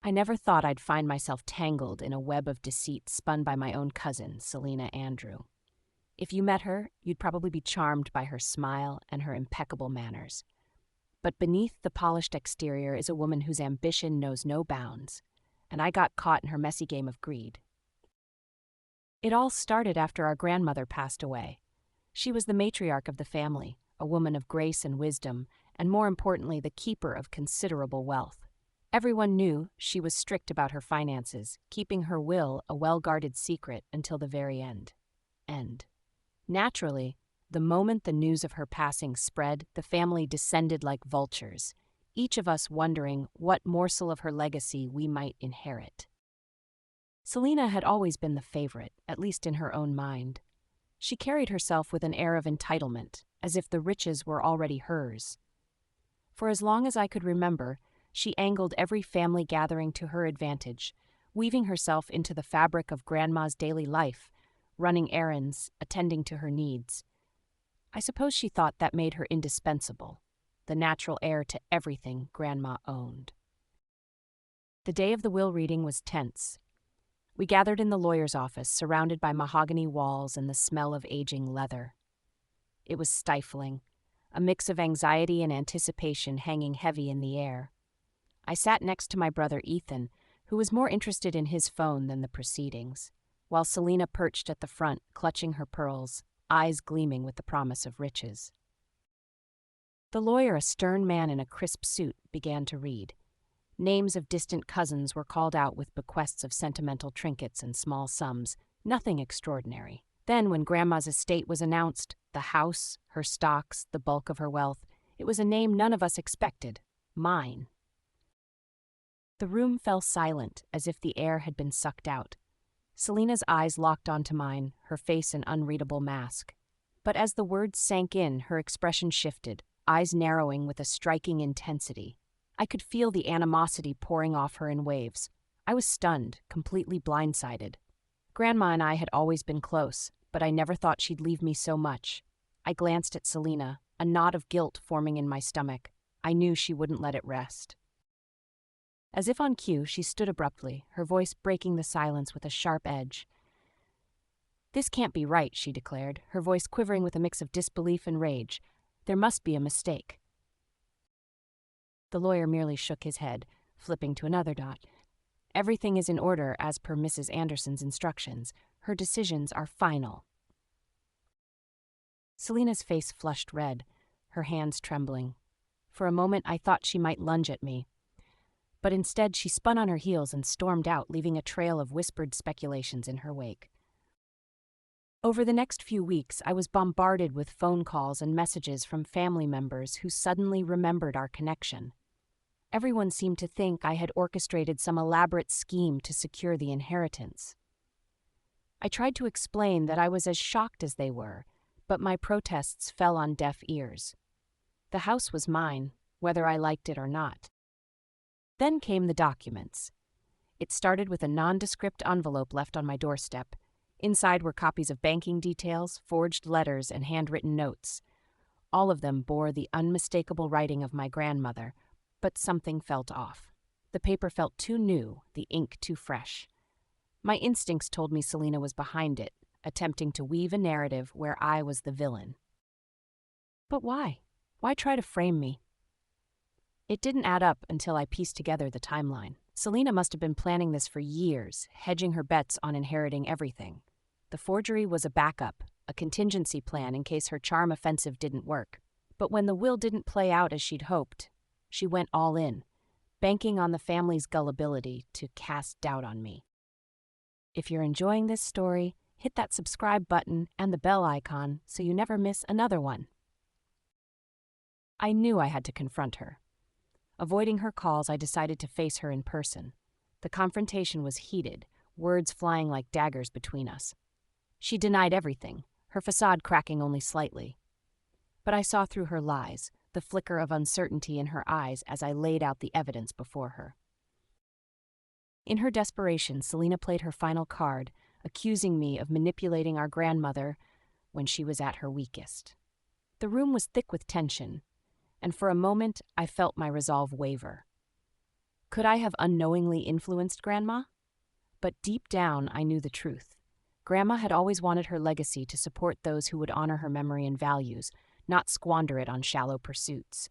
I never thought I'd find myself tangled in a web of deceit spun by my own cousin, Selina Andrew. If you met her, you'd probably be charmed by her smile and her impeccable manners. But beneath the polished exterior is a woman whose ambition knows no bounds, and I got caught in her messy game of greed. It all started after our grandmother passed away. She was the matriarch of the family, a woman of grace and wisdom, and more importantly, the keeper of considerable wealth. Everyone knew she was strict about her finances, keeping her will a well-guarded secret until the very end. Naturally, the moment the news of her passing spread, the family descended like vultures, each of us wondering what morsel of her legacy we might inherit. Selina had always been the favorite, at least in her own mind. She carried herself with an air of entitlement, as if the riches were already hers. For as long as I could remember, she angled every family gathering to her advantage, weaving herself into the fabric of Grandma's daily life, running errands, attending to her needs. I suppose she thought that made her indispensable, the natural heir to everything Grandma owned. The day of the will reading was tense. We gathered in the lawyer's office, surrounded by mahogany walls and the smell of aging leather. It was stifling, a mix of anxiety and anticipation hanging heavy in the air. I sat next to my brother Ethan, who was more interested in his phone than the proceedings, while Selina perched at the front, clutching her pearls, eyes gleaming with the promise of riches. The lawyer, a stern man in a crisp suit, began to read. Names of distant cousins were called out with bequests of sentimental trinkets and small sums, nothing extraordinary. Then, when Grandma's estate was announced, the house, her stocks, the bulk of her wealth, it was a name none of us expected: mine. The room fell silent, as if the air had been sucked out. Selina's eyes locked onto mine, her face an unreadable mask. But as the words sank in, her expression shifted, eyes narrowing with a striking intensity. I could feel the animosity pouring off her in waves. I was stunned, completely blindsided. Grandma and I had always been close, but I never thought she'd leave me so much. I glanced at Selina, a knot of guilt forming in my stomach. I knew she wouldn't let it rest. As if on cue, she stood abruptly, her voice breaking the silence with a sharp edge. "This can't be right," she declared, her voice quivering with a mix of disbelief and rage. "There must be a mistake." The lawyer merely shook his head, flipping to another dot. "Everything is in order as per Mrs. Anderson's instructions. Her decisions are final." Selina's face flushed red, her hands trembling. For a moment I thought she might lunge at me. But instead she spun on her heels and stormed out, leaving a trail of whispered speculations in her wake. Over the next few weeks, I was bombarded with phone calls and messages from family members who suddenly remembered our connection. Everyone seemed to think I had orchestrated some elaborate scheme to secure the inheritance. I tried to explain that I was as shocked as they were, but my protests fell on deaf ears. The house was mine, whether I liked it or not. Then came the documents. It started with a nondescript envelope left on my doorstep. Inside were copies of banking details, forged letters, and handwritten notes. All of them bore the unmistakable writing of my grandmother, but something felt off. The paper felt too new, the ink too fresh. My instincts told me Selina was behind it, attempting to weave a narrative where I was the villain. But why? Why try to frame me? It didn't add up until I pieced together the timeline. Selina must have been planning this for years, hedging her bets on inheriting everything. The forgery was a backup, a contingency plan in case her charm offensive didn't work. But when the will didn't play out as she'd hoped, she went all in, banking on the family's gullibility to cast doubt on me. If you're enjoying this story, hit that subscribe button and the bell icon so you never miss another one. I knew I had to confront her. Avoiding her calls, I decided to face her in person. The confrontation was heated, words flying like daggers between us. She denied everything, her facade cracking only slightly. But I saw through her lies, the flicker of uncertainty in her eyes as I laid out the evidence before her. In her desperation, Selina played her final card, accusing me of manipulating our grandmother when she was at her weakest. The room was thick with tension, and for a moment I felt my resolve waver. Could I have unknowingly influenced Grandma? But deep down, I knew the truth. Grandma had always wanted her legacy to support those who would honor her memory and values, not squander it on shallow pursuits.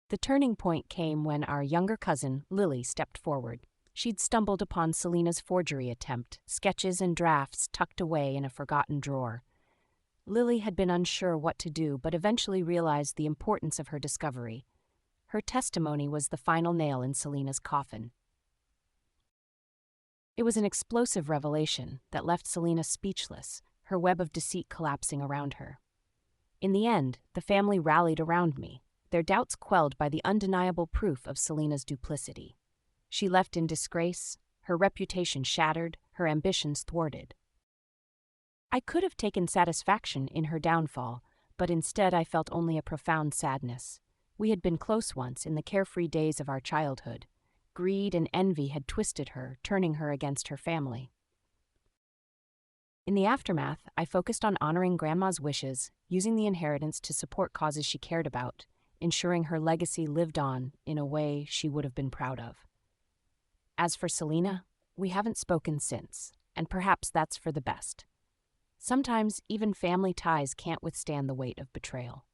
The turning point came when our younger cousin, Lily, stepped forward. She'd stumbled upon Selena's forgery attempt, sketches and drafts tucked away in a forgotten drawer. Lily had been unsure what to do, but eventually realized the importance of her discovery. Her testimony was the final nail in Selena's coffin. It was an explosive revelation that left Selena speechless, her web of deceit collapsing around her. In the end, the family rallied around me, their doubts quelled by the undeniable proof of Selena's duplicity. She left in disgrace, her reputation shattered, her ambitions thwarted. I could have taken satisfaction in her downfall, but instead I felt only a profound sadness. We had been close once in the carefree days of our childhood. Greed and envy had twisted her, turning her against her family. In the aftermath, I focused on honoring Grandma's wishes, using the inheritance to support causes she cared about, ensuring her legacy lived on in a way she would have been proud of. As for Selena, we haven't spoken since, and perhaps that's for the best. Sometimes even family ties can't withstand the weight of betrayal.